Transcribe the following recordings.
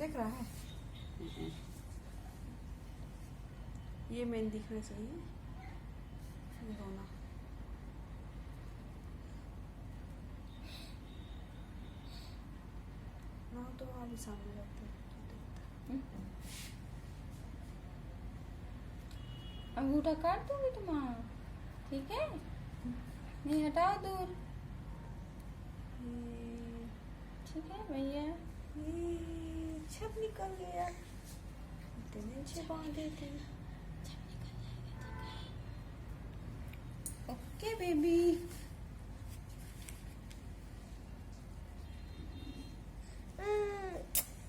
देख रहा है? ये मेन दिखना चाहिए, ये होना। ना तो आप सामने रखते हैं। अंगूठा काट दूंगी तुम्हारा, ठीक है? नहीं, हटाओ दूर। ठीक है भैया। छप निकल गया, इतने अच्छे बांधे थे। Okay baby.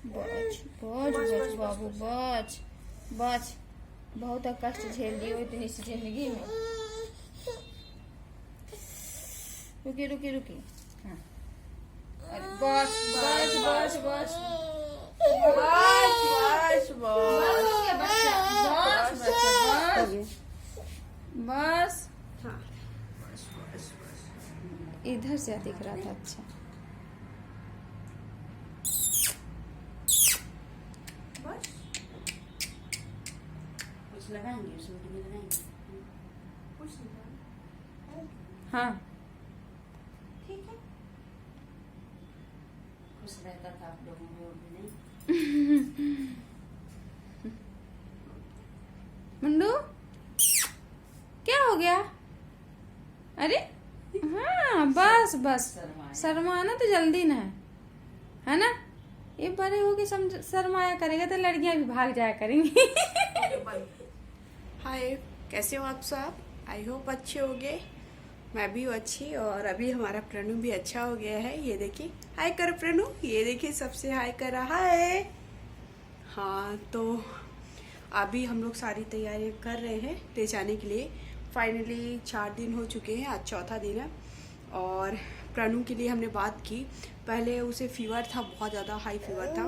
बच बच बच बाबू, बच बच। बहुत कष्ट झेल लियो इतनी सी जिंदगी में। रुकी रुकी रुकी। हाँ, अरे बस बस बस बस बस बस बस बस। हाँ, बस बस बस। इधर से दिख रहा था। अच्छा, बस कुछ लगाएंगे, सूट में लगाएंगे। कुछ नहीं। हाँ ठीक है। खुश रहता था आप लोगों में, और भी नहीं। मुंडू, क्या हो गया? अरे हाँ, बस बस। शर्माना तो जल्दी ना है ना? ये बड़े हो के शर्माया करेगा तो लड़कियां भी भाग जाया करेंगी। हाय, कैसे हो आप सब? आई होप अच्छे होगे। मैं भी हूँ अच्छी, और अभी हमारा प्रणु भी अच्छा हो गया है। ये देखिए, हाय कर प्रणु, ये देखिए सबसे हाय कर रहा है। हाँ, तो अभी हम लोग सारी तैयारियां कर रहे हैं ले जाने के लिए। फाइनली 4 दिन हो चुके हैं, आज चौथा दिन है। और प्रणु के लिए हमने बात की। पहले उसे फीवर था, बहुत ज़्यादा हाई फीवर था,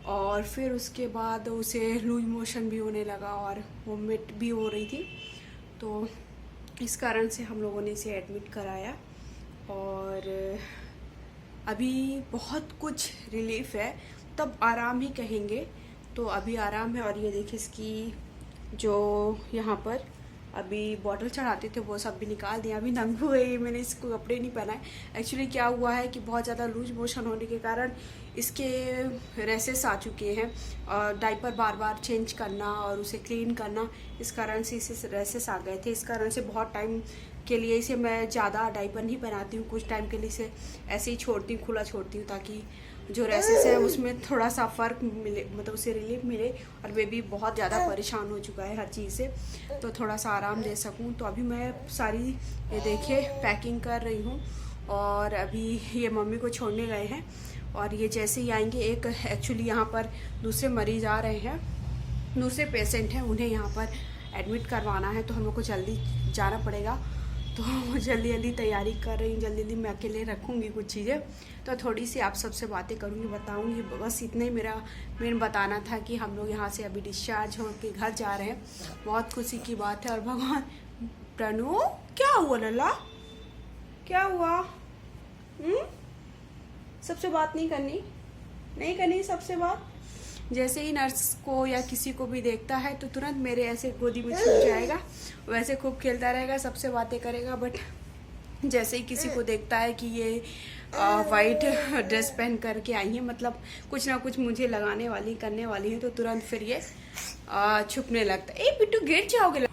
और फिर उसके बाद उसे लूज मोशन भी होने लगा और वोमिट भी हो रही थी। तो इस कारण से हम लोगों ने इसे एडमिट कराया, और अभी बहुत कुछ रिलीफ है, तब आराम ही कहेंगे। तो अभी आराम है। और ये देखिए, इसकी जो यहाँ पर अभी बॉटल चढ़ाते थे वो सब भी निकाल दिया। अभी नंगू है, मैंने इसको कपड़े नहीं पहनाए। एक्चुअली क्या हुआ है कि बहुत ज़्यादा लूज मोशन होने के कारण इसके रेसेस आ चुके हैं, और डाइपर बार बार चेंज करना और उसे क्लीन करना, इस कारण से इसे रेसेस आ गए थे। इस कारण से बहुत टाइम के लिए इसे मैं ज़्यादा डाइपर नहीं पहनाती हूँ। कुछ टाइम के लिए इसे ऐसे ही छोड़ती हूँ, खुला छोड़ती हूँ, ताकि जो रेसेस है उसमें थोड़ा सा फ़र्क मिले, मतलब उसे रिलीफ मिले। और बेबी बहुत ज़्यादा परेशान हो चुका है हर चीज़ से, तो थोड़ा सा आराम दे सकूं। तो अभी मैं सारी ये देखिए पैकिंग कर रही हूँ, और अभी ये मम्मी को छोड़ने गए हैं, और ये जैसे ही आएंगे, एक एक्चुअली यहाँ पर दूसरे मरीज आ रहे हैं, दूसरे पेशेंट हैं, उन्हें यहाँ पर एडमिट करवाना है, तो हम लोग को जल्दी जाना पड़ेगा। तो जल्दी जल्दी तैयारी कर रही हूँ, जल्दी जल्दी मैं अकेले रखूँगी कुछ चीज़ें, तो थोड़ी सी आप सबसे बातें करूँगी, बताऊँगी। बस इतना ही मेरा मेन बताना था कि हम लोग यहाँ से अभी डिस्चार्ज होकर घर जा रहे हैं। बहुत खुशी की बात है। और भगवान, प्रणु क्या हुआ लला, क्या हुआ? सबसे बात नहीं करनी, नहीं करनी सबसे बात। जैसे ही नर्स को या किसी को भी देखता है तो तुरंत मेरे ऐसे गोदी में छूट जाएगा, वैसे खूब खेलता रहेगा, सबसे बातें करेगा। बट जैसे ही किसी को देखता है कि ये वाइट ड्रेस पहन करके आई है, मतलब कुछ ना कुछ मुझे लगाने वाली करने वाली है, तो तुरंत फिर ये छुपने लगता है। ए बिट्टू, गिर जाओगे।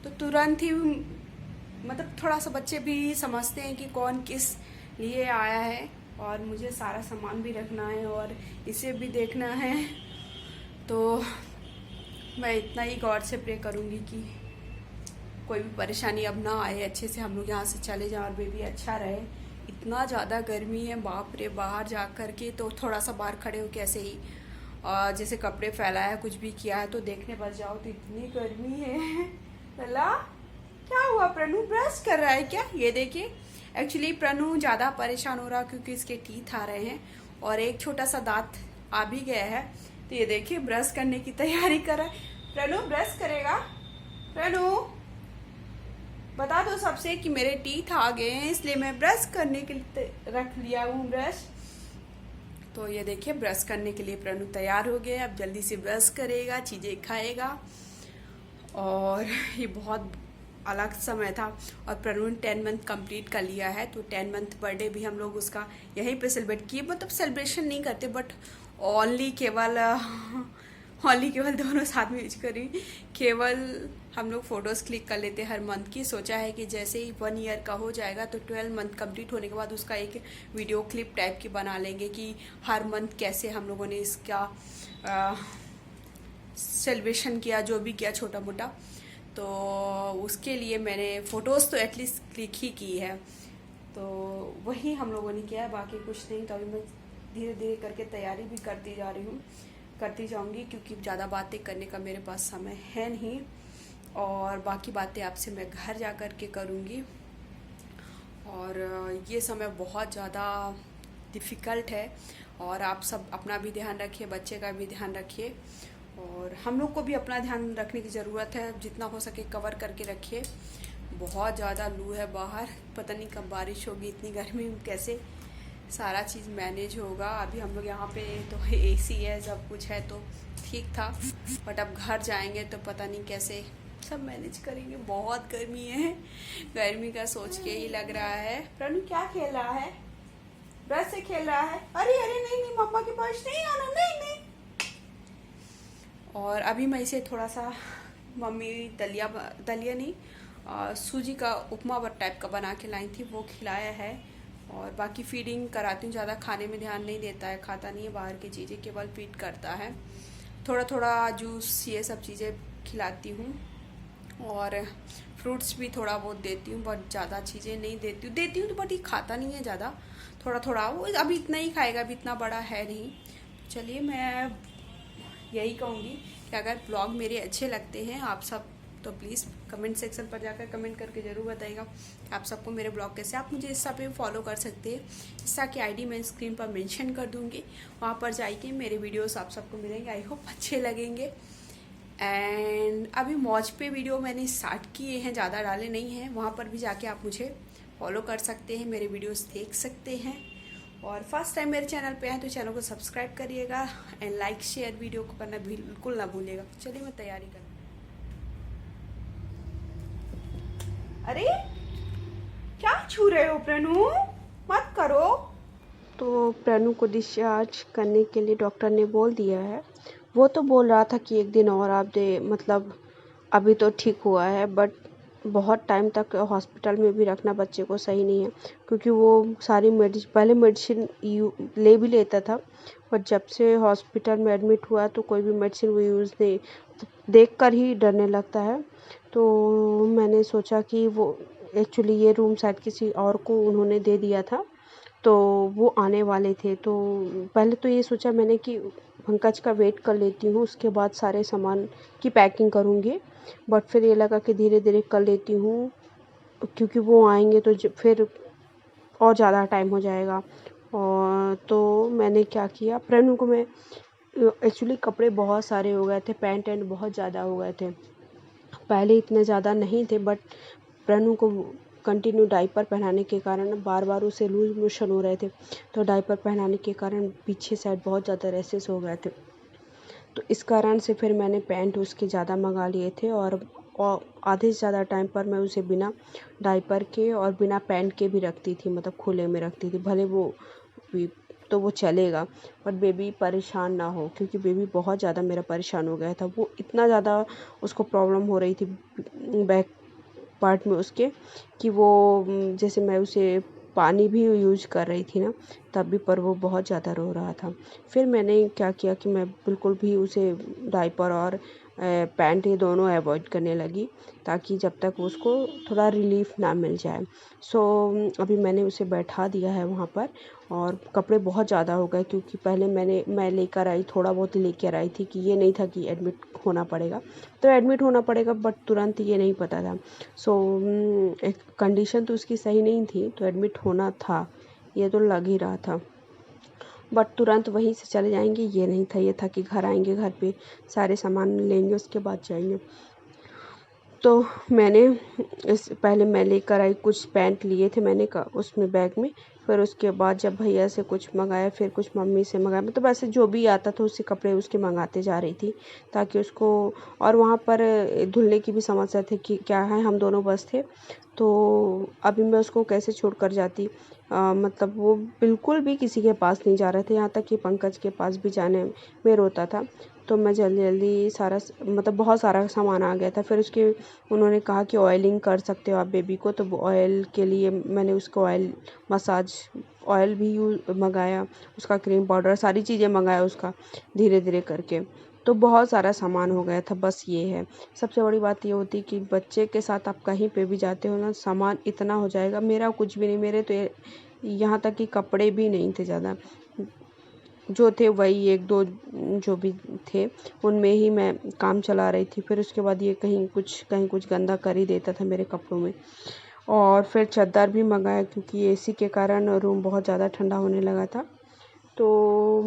तो तुरंत ही, मतलब थोड़ा सा बच्चे भी समझते हैं कि कौन किस लिए आया है, और मुझे सारा सामान भी रखना है और इसे भी देखना है। तो मैं इतना ही गॉड से प्रे करूँगी कि कोई भी परेशानी अब ना आए, अच्छे से हम लोग यहाँ से चले जाएं और बेबी अच्छा रहे। इतना ज़्यादा गर्मी है, बाप रे, बाहर जा कर के तो थोड़ा सा बाहर खड़े हो कैसे ही जैसे कपड़े फैलाया, कुछ भी किया है, तो देखने पर जाओ तो इतनी गर्मी है। लला, क्या हुआ? प्रणु ब्रश कर रहा है क्या? ये देखिए, एक्चुअली प्रणु ज़्यादा परेशान हो रहा क्योंकि इसके टीथ आ रहे हैं, और एक छोटा सा दांत आ भी गया है। तो ये देखिए, ब्रश करने की तैयारी कर रहा है। प्रणु ब्रश करेगा? प्रणु बता दो सबसे कि मेरे टीथ आ गए हैं, इसलिए मैं ब्रश करने के लिए रख लिया हूँ ब्रश। तो ये देखिए ब्रश करने के लिए प्रणु तैयार हो गया। अब जल्दी से ब्रश करेगा, चीज़ें खाएगा। और ये बहुत अलग समय था। और प्रणु ने 10 मंथ कंप्लीट कर लिया है, तो 10 मंथ बर्थडे भी हम लोग उसका यहीं पे सेलिब्रेट किए। मतलब सेलिब्रेशन नहीं करते, बट ओनली केवल दोनों साथ में यूज करी। केवल हम लोग फ़ोटोज़ क्लिक कर लेते हर मंथ की। सोचा है कि जैसे ही 1 ईयर का हो जाएगा तो 12 मंथ कंप्लीट होने के बाद उसका एक वीडियो क्लिप टाइप की बना लेंगे कि हर मंथ कैसे हम लोगों ने इसका सेलिब्रेशन किया, जो भी किया छोटा मोटा। तो उसके लिए मैंने फ़ोटोज़ तो एटलीस्ट क्लिक ही की है, तो वही हम लोगों ने किया है, बाकी कुछ नहीं। तो अभी मैं धीरे धीरे करके तैयारी भी करती जा रही हूँ, करती जाऊँगी, क्योंकि ज़्यादा बातें करने का मेरे पास समय है नहीं। और बाकी बातें आपसे मैं घर जा कर के करूँगी। और ये समय बहुत ज़्यादा डिफ़िकल्ट है, और आप सब अपना भी ध्यान रखिए, बच्चे का भी ध्यान रखिए, और हम लोग को भी अपना ध्यान रखने की ज़रूरत है। जितना हो सके कवर करके रखिए। बहुत ज़्यादा लू है बाहर, पता नहीं कब बारिश होगी। इतनी गर्मी में कैसे सारा चीज़ मैनेज होगा। अभी हम लोग यहाँ पे तो AC है, सब कुछ है तो ठीक था, बट अब घर जाएंगे तो पता नहीं कैसे सब मैनेज करेंगे। बहुत गर्मी है, गर्मी का सोच के ही लग रहा है। प्रणु क्या खेल रहा है? ब्रश से खेल रहा है। अरे अरे नहीं नहीं, मम्मा के पास नहीं आना, नहीं नहीं। और अभी मैं इसे थोड़ा सा, मम्मी दलिया नहीं, सूजी का उपमा टाइप का बना के लाई थी, वो खिलाया है। और बाकी फीडिंग कराती हूँ, ज़्यादा खाने में ध्यान नहीं देता है, खाता नहीं है बाहर की चीज़ें, केवल फीड करता है। थोड़ा थोड़ा जूस ये सब चीज़ें खिलाती हूँ, और फ्रूट्स भी थोड़ा बहुत देती हूँ, बट ज़्यादा चीज़ें नहीं देती हूँ तो बट ये खाता नहीं है ज़्यादा, थोड़ा थोड़ा। वो अभी इतना ही खाएगा, अभी इतना बड़ा है नहीं। चलिए, मैं यही कहूँगी कि अगर ब्लॉग मेरे अच्छे लगते हैं आप सब, तो प्लीज़ कमेंट सेक्शन पर जाकर कमेंट करके ज़रूर बताइएगा कि आप सबको मेरे ब्लॉग कैसे। आप मुझे इंस्टा पे फॉलो कर सकते हैं, इंस्टा की ID मैं स्क्रीन पर मेंशन कर दूँगी, वहाँ पर जाइए, मेरे वीडियोस आप सबको मिलेंगे। आई होप अच्छे लगेंगे। एंड अभी मौज पे वीडियो मैंने स्टार्ट किए हैं, ज़्यादा डाले नहीं हैं, वहाँ पर भी जाके आप मुझे फॉलो कर सकते हैं, मेरे वीडियोस देख सकते हैं। और फर्स्ट टाइम मेरे चैनल पे हैं तो चैनल को सब्सक्राइब करिएगा, एंड लाइक शेयर वीडियो को करना बिल्कुल ना भूलिएगा। चलिए मैं तैयारी कर। अरे क्या छू रहे हो प्रणु, मत करो। तो प्रणु को डिस्चार्ज करने के लिए डॉक्टर ने बोल दिया है। वो तो बोल रहा था कि 1 दिन और आप दे, मतलब अभी तो ठीक हुआ है, बट बहुत टाइम तक हॉस्पिटल में भी रखना बच्चे को सही नहीं है, क्योंकि वो सारी पहले मेडिसिन ले भी लेता था, बट जब से हॉस्पिटल में एडमिट हुआ तो कोई भी मेडिसिन वो यूज़ नहीं, देख कर ही डरने लगता है। तो मैंने सोचा कि वो एक्चुअली ये रूम शायद किसी और को उन्होंने दे दिया था, तो वो आने वाले थे। तो पहले तो ये सोचा मैंने कि पंकज का वेट कर लेती हूँ, उसके बाद सारे सामान की पैकिंग करूँगी, बट फिर ये लगा कि धीरे धीरे कर लेती हूँ, क्योंकि वो आएंगे तो फिर और ज़्यादा टाइम हो जाएगा। और तो मैंने क्या किया, प्रणु को मैं एक्चुअली कपड़े बहुत सारे हो गए थे, पैंट एंड बहुत ज़्यादा हो गए थे, पहले इतने ज़्यादा नहीं थे, बट प्रणु को कंटिन्यू डायपर पहनाने के कारण बार बार उसे लूज मोशन हो रहे थे, तो डायपर पहनाने के कारण पीछे साइड बहुत ज़्यादा रैसेस हो गए थे। तो इस कारण से फिर मैंने पैंट उसके ज़्यादा मंगा लिए थे, और आधे से ज़्यादा टाइम पर मैं उसे बिना डायपर के और बिना पैंट के भी रखती थी, मतलब खुले में रखती थी, भले वो तो वो चलेगा, बट बेबी परेशान ना हो, क्योंकि बेबी बहुत ज़्यादा मेरा परेशान हो गया था। वो इतना ज़्यादा उसको प्रॉब्लम हो रही थी बैक पार्ट में उसके, कि वो जैसे मैं उसे पानी भी यूज कर रही थी ना, तब भी पर वो बहुत ज़्यादा रो रहा था। फिर मैंने क्या किया कि मैं बिल्कुल भी उसे डायपर और पैंट ये दोनों अवॉइड करने लगी, ताकि जब तक उसको थोड़ा रिलीफ ना मिल जाए। सो अभी मैंने उसे बैठा दिया है वहाँ पर, और कपड़े बहुत ज़्यादा हो गए, क्योंकि पहले मैं लेकर आई, थोड़ा बहुत ही लेकर आई थी, कि ये नहीं था कि एडमिट होना पड़ेगा, तो एडमिट होना पड़ेगा, बट तुरंत ये नहीं पता था। सो एक कंडीशन तो उसकी सही नहीं थी, तो एडमिट होना था, ये तो लग ही रहा था, बट तुरंत वहीं से चले जाएंगे ये नहीं था। ये था कि घर आएंगे, घर पे सारे सामान लेंगे, उसके बाद जाएंगे। तो मैंने पहले मैं लेकर आई, कुछ पैंट लिए थे मैंने उसमें बैग में, फिर उसके बाद जब भैया से कुछ मंगाया, फिर कुछ मम्मी से मंगाया, मतलब ऐसे जो भी आता था उससे कपड़े उसके मंगाते जा रही थी ताकि उसको। और वहाँ पर धुलने की भी समस्या थी कि क्या है, हम दोनों बस थे, तो अभी मैं उसको कैसे छोड़ कर जाती। मतलब वो बिल्कुल भी किसी के पास नहीं जा रहे थे, यहाँ तक कि पंकज के पास भी जाने में रोता था। तो मैं जल्दी जल्दी सारा मतलब बहुत सारा सामान आ गया था। फिर उसके उन्होंने कहा कि ऑयलिंग कर सकते हो आप बेबी को, तो वो ऑयल के लिए मैंने उसको ऑयल मसाज ऑयल भी मंगाया, उसका क्रीम पाउडर सारी चीज़ें मंगाया उसका, धीरे धीरे करके। तो बहुत सारा सामान हो गया था। बस ये है सबसे बड़ी बात, ये होती कि बच्चे के साथ आप कहीं पे भी जाते हो ना, सामान इतना हो जाएगा। मेरा कुछ भी नहीं, मेरे तो यहाँ तक कि कपड़े भी नहीं थे ज़्यादा, जो थे वही एक दो जो भी थे उनमें ही मैं काम चला रही थी। फिर उसके बाद ये कहीं कुछ गंदा कर ही देता था मेरे कपड़ों में। और फिर चादर भी मंगाया क्योंकि एसी के कारण रूम बहुत ज़्यादा ठंडा होने लगा था, तो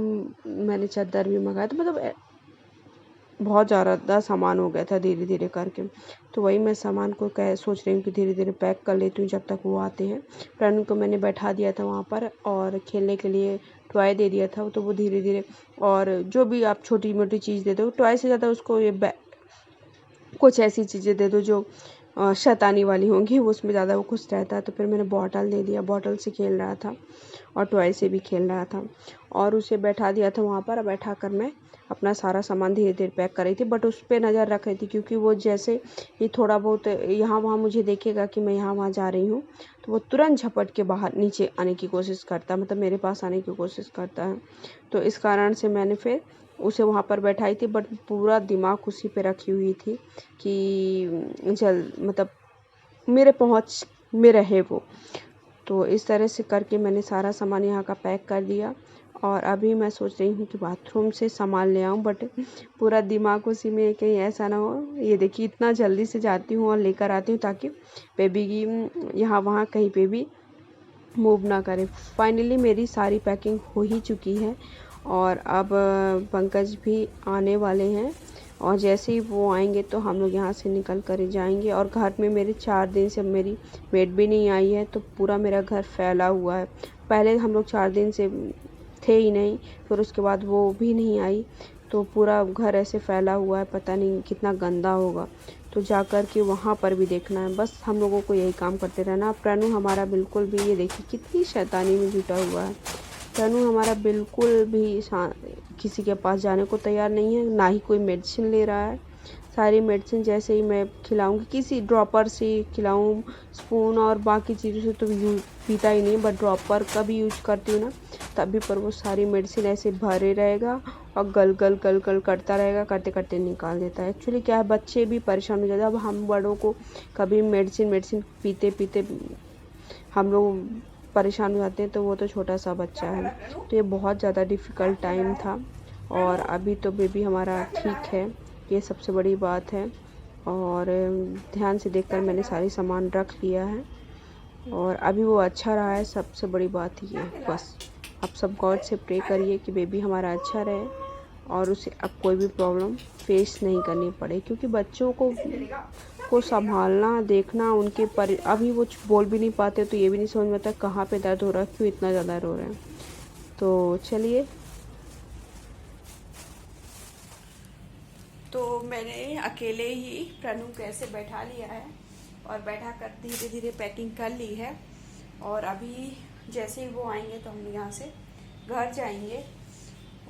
मैंने चादर भी मंगाया। तो मतलब बहुत ज़्यादा सामान हो गया था धीरे धीरे करके। तो वही मैं सामान को सोच रही हूँ कि धीरे धीरे पैक कर लेती हूँ जब तक वो आते हैं। प्रणु को मैंने बैठा दिया था वहाँ पर और खेलने के लिए टॉय दे दिया था, तो वो धीरे धीरे, और जो भी आप छोटी मोटी चीज़ दे दो, टॉय से ज़्यादा उसको ये कुछ ऐसी चीज़ें दे दो जो शैतानी वाली होंगी, वो उसमें ज़्यादा वो खुश रहता है। तो फिर मैंने बॉटल दे दिया, बॉटल से खेल रहा था और टॉय से भी खेल रहा था, और उसे बैठा दिया था वहाँ पर। बैठा कर मैं अपना सारा सामान धीरे धीरे पैक कर रही थी, बट उस पर नज़र रख रही थी क्योंकि वो जैसे ही थोड़ा बहुत यहाँ वहाँ मुझे देखेगा कि मैं यहाँ वहाँ जा रही हूँ, तो वो तुरंत झपट के बाहर नीचे आने की कोशिश करता है, मतलब मेरे पास आने की कोशिश करता है। तो इस कारण से मैंने फिर उसे वहाँ पर बैठाई थी, बट पूरा दिमाग उसी पे रखी हुई थी कि मतलब मेरे पहुँच में रहे वो। तो इस तरह से करके मैंने सारा सामान यहाँ का पैक कर दिया, और अभी मैं सोच रही हूँ कि बाथरूम से सामान ले आऊँ, बट पूरा दिमाग उसी में, कहीं ऐसा ना हो। ये देखिए इतना जल्दी से जाती हूँ और लेकर आती हूँ ताकि बेबी की यहाँ वहाँ कहीं पे भी मूव ना करे। फाइनली मेरी सारी पैकिंग हो ही चुकी है, और अब पंकज भी आने वाले हैं, और जैसे ही वो आएंगे तो हम लोग यहाँ से निकल कर जाएंगे। और घर में मेरे 4 दिन से मेरी मेड भी नहीं आई है, तो पूरा मेरा घर फैला हुआ है। पहले हम लोग 4 दिन से थे ही नहीं, फिर उसके बाद वो भी नहीं आई, तो पूरा घर ऐसे फैला हुआ है, पता नहीं कितना गंदा होगा। तो जा कर के वहाँ पर भी देखना है। बस हम लोगों को यही काम करते रहना। प्रणु हमारा बिल्कुल भी, ये देखिए कितनी शैतानी में जुटा हुआ है। प्रणु हमारा बिल्कुल भी किसी के पास जाने को तैयार नहीं है, ना ही कोई मेडिसिन ले रहा है। सारी मेडिसिन जैसे ही मैं खिलाऊंगी, किसी ड्रॉपर से खिलाऊं, स्पून और बाकी चीज़ों से तो पीता ही नहीं, बट ड्रॉपर का भी यूज करती हूँ ना, तभी पर वो सारी मेडिसिन ऐसे भरे रहेगा और गल गल गल गल करता रहेगा, करते करते निकाल देता है। एक्चुअली क्या है, बच्चे भी परेशान हो जाते हैं। अब हम बड़ों को कभी मेडिसिन पीते पीते हम लोग परेशान हो जाते हैं, तो वो तो छोटा सा बच्चा है। तो ये बहुत ज़्यादा डिफ़िकल्ट टाइम था, और अभी तो बेबी हमारा ठीक है, ये सबसे बड़ी बात है। और ध्यान से देखकर मैंने सारी सामान रख लिया है, और अभी वो अच्छा रहा है, सबसे बड़ी बात ये है। बस आप सब गॉड से प्रे करिए कि बेबी हमारा अच्छा रहे और उसे अब कोई भी प्रॉब्लम फेस नहीं करनी पड़े, क्योंकि बच्चों को संभालना, देखना उनके पर, अभी वो बोल भी नहीं पाते, तो ये भी नहीं समझ में आता कहाँ पे दर्द हो रहा है, क्यों इतना ज़्यादा रो रहे हैं। तो चलिए, तो मैंने अकेले ही प्रणु को ऐसे बैठा लिया है और बैठा कर धीरे धीरे पैकिंग कर ली है। और अभी जैसे ही वो आएंगे तो हम यहाँ से घर जाएंगे,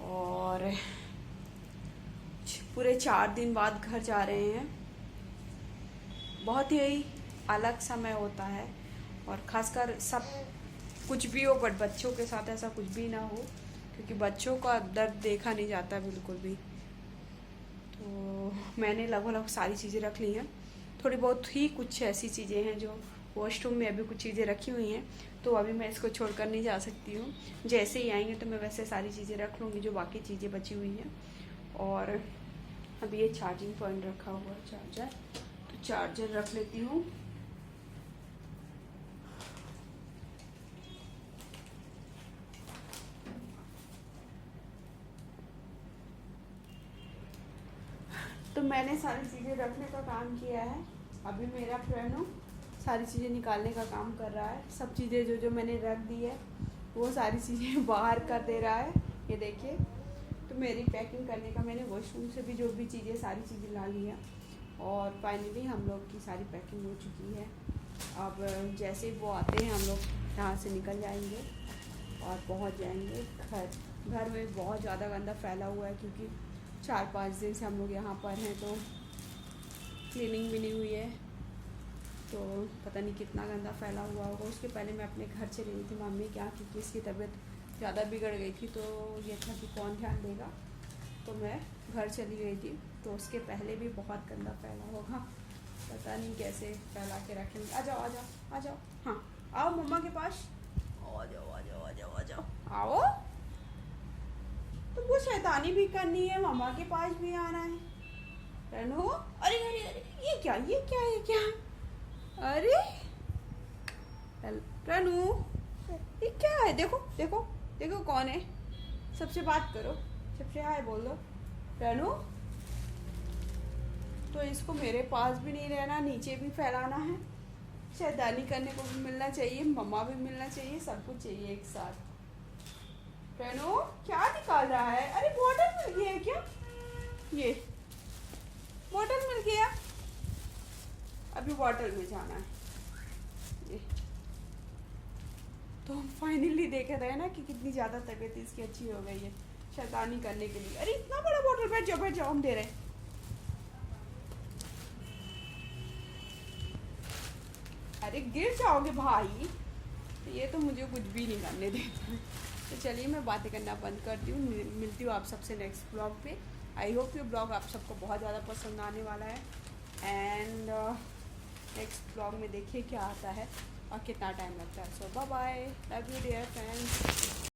और पूरे 4 दिन बाद घर जा रहे हैं। बहुत ही अलग समय होता है, और खासकर सब कुछ भी हो, बट बच्चों के साथ ऐसा कुछ भी ना हो, क्योंकि बच्चों का दर्द देखा नहीं जाता बिल्कुल भी। तो मैंने लगभग सारी चीज़ें रख ली हैं। थोड़ी बहुत ही कुछ ऐसी चीज़ें हैं जो वॉशरूम में अभी कुछ चीज़ें रखी हुई हैं, तो अभी मैं इसको छोड़कर नहीं जा सकती हूँ। जैसे ही आएंगे तो मैं वैसे सारी चीज़ें रख लूँगी जो बाकी चीज़ें बची हुई हैं। और अभी ये चार्जिंग पॉइंट रखा हुआ है, चार्जर, तो चार्जर रख लेती हूँ। तो मैंने सारी चीज़ें रखने का काम किया है। अभी मेरा प्रणु सारी चीज़ें निकालने का काम कर रहा है। सब चीज़ें जो जो मैंने रख दी है वो सारी चीज़ें बाहर कर दे रहा है। ये देखिए, तो मेरी पैकिंग करने का मैंने वॉशरूम से भी जो भी चीज़ें सारी चीज़ें ला ली हैं और फाइनली हम लोग की सारी पैकिंग हो चुकी है। अब जैसे वो आते हैं हम लोग यहाँ से निकल जाएंगे और पहुँच जाएंगे घर। घर में बहुत ज़्यादा गंदा फैला हुआ है क्योंकि 4-5 दिन से हम लोग यहाँ पर हैं, तो क्लीनिंग भी नहीं हुई है, तो पता नहीं कितना गंदा फैला हुआ होगा। उसके पहले मैं अपने घर चली गई थी मम्मी के यहाँ क्योंकि इसकी तबीयत ज़्यादा बिगड़ गई थी, तो ये था कि कौन ध्यान देगा, तो मैं घर चली गई थी। तो उसके पहले भी बहुत गंदा फैला होगा, पता नहीं कैसे फैला के रखेंगे। आ जाओ आ जाओ आ जाओ, हाँ आओ मम्मा के पास, आ जाओ आ जाओ आ जाओ आ जाओ आओ। तो वो शैतानी भी करनी है, मम्मा के पास भी आना है। रनू, अरे अरे अरे ये क्या ये क्या ये क्या, अरे रनू ये क्या है, देखो देखो देखो कौन है, सबसे बात करो, सबसे हाय बोल दो। रनू, तो इसको मेरे पास भी नहीं रहना, नीचे भी फैलाना है, शैतानी करने को भी मिलना चाहिए, मम्मा भी मिलना चाहिए, सब कुछ चाहिए एक साथ। रनू क्या निकाल रहा है, अरे बॉटल मिल गया है क्या, ये बॉटल मिल गया, अभी बॉटल में जाना है। ये तो हम फाइनली देख रहे हैं ना कि कितनी ज़्यादा तबीयत इसकी अच्छी हो गई है शैतानी करने के लिए। अरे इतना बड़ा बॉटल, बैठ जाओ हम दे रहे हैं। अरे गिर जाओगे भाई, ये तो मुझे कुछ भी नहीं करने देता। तो चलिए मैं बातें करना बंद करती हूँ, मिलती हूँ आप सबसे नेक्स्ट ब्लॉग पे। आई होप ये ब्लॉग आप सबको बहुत ज़्यादा पसंद आने वाला है एंड नेक्स्ट ब्लॉग में देखिए क्या आता है और कितना टाइम लगता है। So bye bye, love you dear friends.